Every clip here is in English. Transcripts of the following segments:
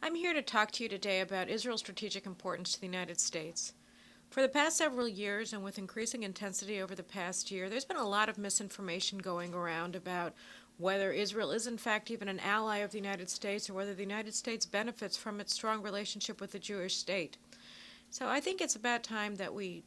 I'm here to talk to you today about Israel's strategic importance to the United States. For the past several years, and with increasing intensity over the past year, there's been a lot of misinformation going around about whether Israel is in fact even an ally of the United States or whether the United States benefits from its strong relationship with the Jewish state. So I think it's about time that we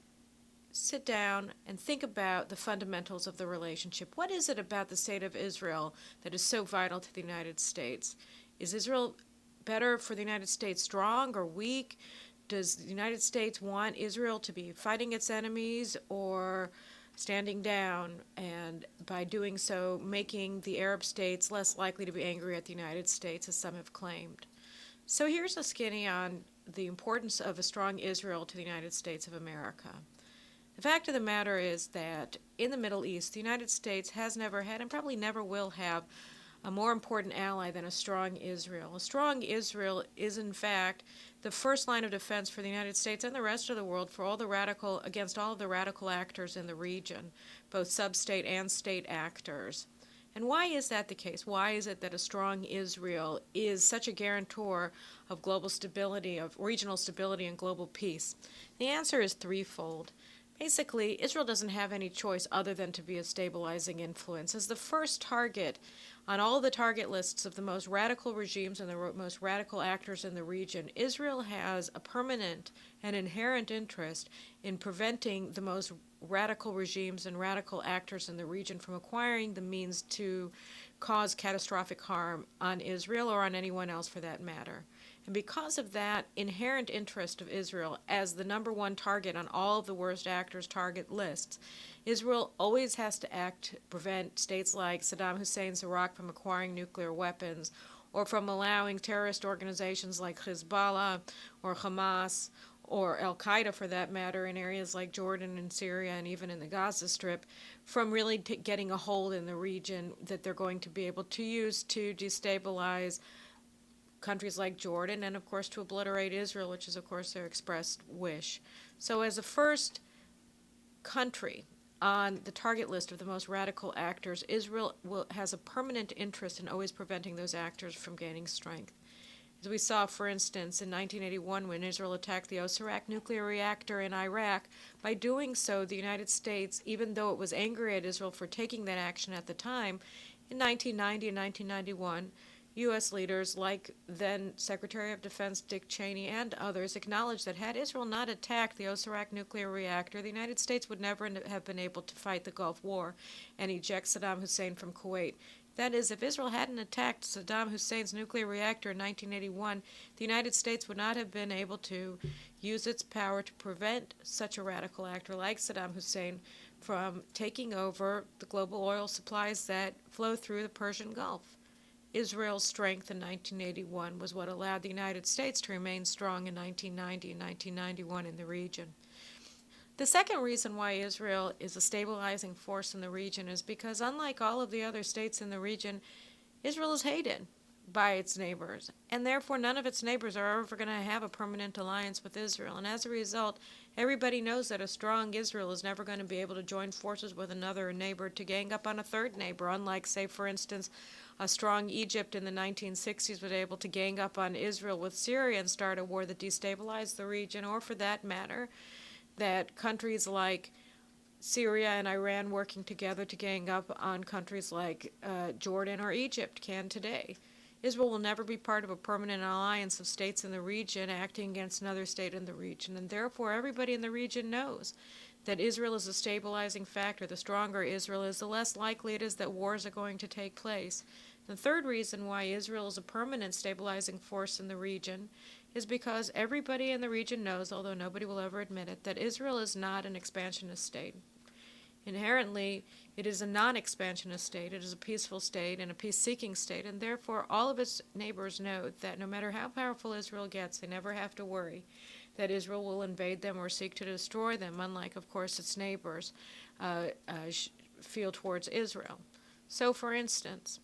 sit down and think about the fundamentals of the relationship. What is it about the state of Israel that is so vital to the United States? Is Israel better for the United States strong or weak? Does the United States want Israel to be fighting its enemies or standing down, and by doing so making the Arab states less likely to be angry at the United States, as some have claimed? So here's a skinny on the importance of a strong Israel to the United States of America. The fact of the matter is that in the Middle East, the United States has never had and probably never will have a more important ally than a strong Israel. A strong Israel is, in fact, the first line of defense for the United States and the rest of the world against all of the radical actors in the region, both sub-state and state actors. And why is that the case? Why is it that a strong Israel is such a guarantor of global stability, of regional stability and global peace? The answer is threefold. Basically, Israel doesn't have any choice other than to be a stabilizing influence. As the first target on all the target lists of the most radical regimes and the most radical actors in the region, Israel has a permanent and inherent interest in preventing the most radical regimes and radical actors in the region from acquiring the means to cause catastrophic harm on Israel or on anyone else for that matter. And because of that inherent interest of Israel as the number one target on all of the worst actors' target lists, Israel always has to act to prevent states like Saddam Hussein's Iraq from acquiring nuclear weapons, or from allowing terrorist organizations like Hezbollah or Hamas or Al-Qaeda, for that matter, in areas like Jordan and Syria and even in the Gaza Strip, from really getting a hold in the region that they're going to be able to use to destabilize countries like Jordan and, of course, to obliterate Israel, which is, of course, their expressed wish. So as a first country on the target list of the most radical actors, Israel has a permanent interest in always preventing those actors from gaining strength. As we saw, for instance, in 1981 when Israel attacked the Osirak nuclear reactor in Iraq, by doing so, the United States, even though it was angry at Israel for taking that action at the time, in 1990 and 1991, U.S. leaders like then Secretary of Defense Dick Cheney and others acknowledged that had Israel not attacked the Osirak nuclear reactor, the United States would never have been able to fight the Gulf War and eject Saddam Hussein from Kuwait. That is, if Israel hadn't attacked Saddam Hussein's nuclear reactor in 1981, the United States would not have been able to use its power to prevent such a radical actor like Saddam Hussein from taking over the global oil supplies that flow through the Persian Gulf. Israel's strength in 1981 was what allowed the United States to remain strong in 1990 and 1991 in the region. The second reason why Israel is a stabilizing force in the region is because, unlike all of the other states in the region, Israel is hated by its neighbors, and therefore none of its neighbors are ever going to have a permanent alliance with Israel. And as a result, everybody knows that a strong Israel is never going to be able to join forces with another neighbor to gang up on a third neighbor, unlike, say, for instance, a strong Egypt in the 1960s was able to gang up on Israel with Syria and start a war that destabilized the region, or for that matter, that countries like Syria and Iran working together to gang up on countries like Jordan or Egypt can today. Israel will never be part of a permanent alliance of states in the region acting against another state in the region, and therefore everybody in the region knows that Israel is a stabilizing factor. The stronger Israel is, the less likely it is that wars are going to take place. The third reason why Israel is a permanent stabilizing force in the region is because everybody in the region knows, although nobody will ever admit it, that Israel is not an expansionist state. Inherently, it is a non-expansionist state. It is a peaceful state and a peace-seeking state, and therefore all of its neighbors know that no matter how powerful Israel gets, they never have to worry that Israel will invade them or seek to destroy them, unlike, of course, its neighbors feel towards Israel. So, for instance,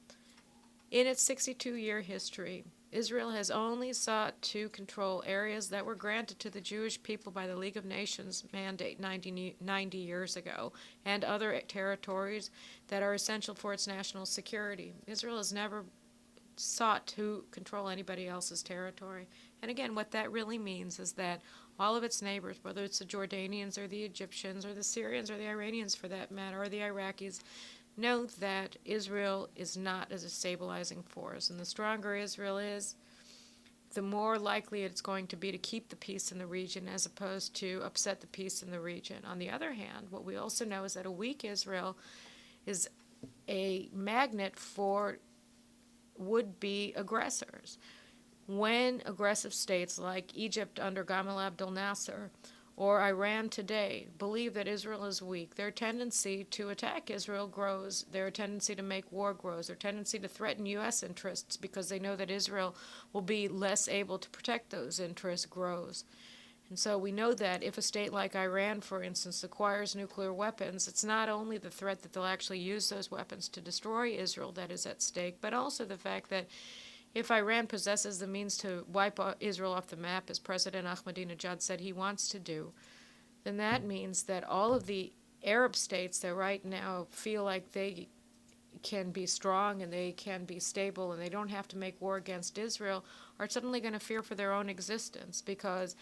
in its 62-year history, Israel has only sought to control areas that were granted to the Jewish people by the League of Nations mandate 90 years ago, and other territories that are essential for its national security. Israel has never sought to control anybody else's territory. And again, what that really means is that all of its neighbors, whether it's the Jordanians or the Egyptians or the Syrians or the Iranians for that matter, or the Iraqis, know that Israel is not as a stabilizing force. And the stronger Israel is, the more likely it's going to be to keep the peace in the region as opposed to upset the peace in the region. On the other hand, what we also know is that a weak Israel is a magnet for would-be aggressors. When aggressive states like Egypt under Gamal Abdel Nasser or Iran today believe that Israel is weak, their tendency to attack Israel grows, their tendency to make war grows, their tendency to threaten U.S. interests because they know that Israel will be less able to protect those interests grows. And so we know that if a state like Iran, for instance, acquires nuclear weapons, it's not only the threat that they'll actually use those weapons to destroy Israel that is at stake, but also the fact that if Iran possesses the means to wipe Israel off the map, as President Ahmadinejad said he wants to do, then that means that all of the Arab states that right now feel like they can be strong and they can be stable and they don't have to make war against Israel are suddenly going to fear for their own existence, because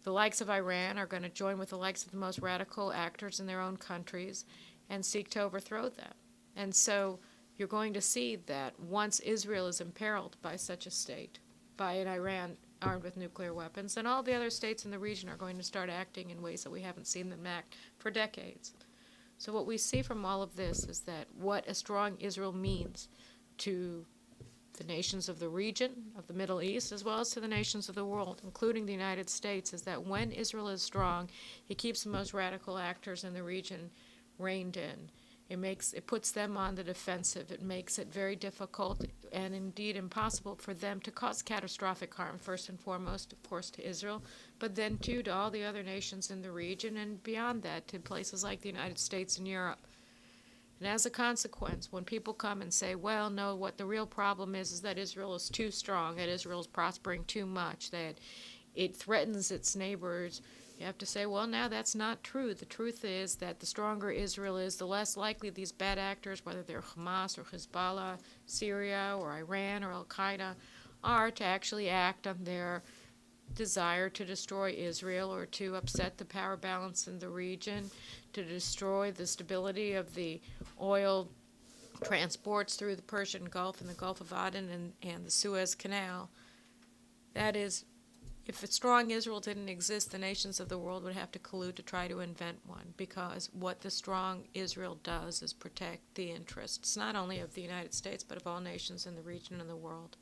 the likes of Iran are going to join with the likes of the most radical actors in their own countries and seek to overthrow them. And so you're going to see that once Israel is imperiled by such a state, by an Iran armed with nuclear weapons, then all the other states in the region are going to start acting in ways that we haven't seen them act for decades. So what we see from all of this is that what a strong Israel means to the nations of the region, of the Middle East, as well as to the nations of the world, including the United States, is that when Israel is strong, it keeps the most radical actors in the region reined in. It puts them on the defensive. It makes it very difficult and indeed impossible for them to cause catastrophic harm, first and foremost, of course, to Israel, but then, too, to all the other nations in the region and beyond that, to places like the United States and Europe. And as a consequence, when people come and say, well, no, what the real problem is that Israel is too strong, that Israel is prospering too much, that it threatens its neighbors, you have to say, well, now that's not true. The truth is that the stronger Israel is, the less likely these bad actors, whether they're Hamas or Hezbollah, Syria or Iran or Al-Qaeda, are to actually act on their desire to destroy Israel or to upset the power balance in the region, to destroy the stability of the oil transports through the Persian Gulf and the Gulf of Aden and the Suez Canal. That is, if a strong Israel didn't exist, the nations of the world would have to collude to try to invent one, because what the strong Israel does is protect the interests not only of the United States but of all nations in the region and the world.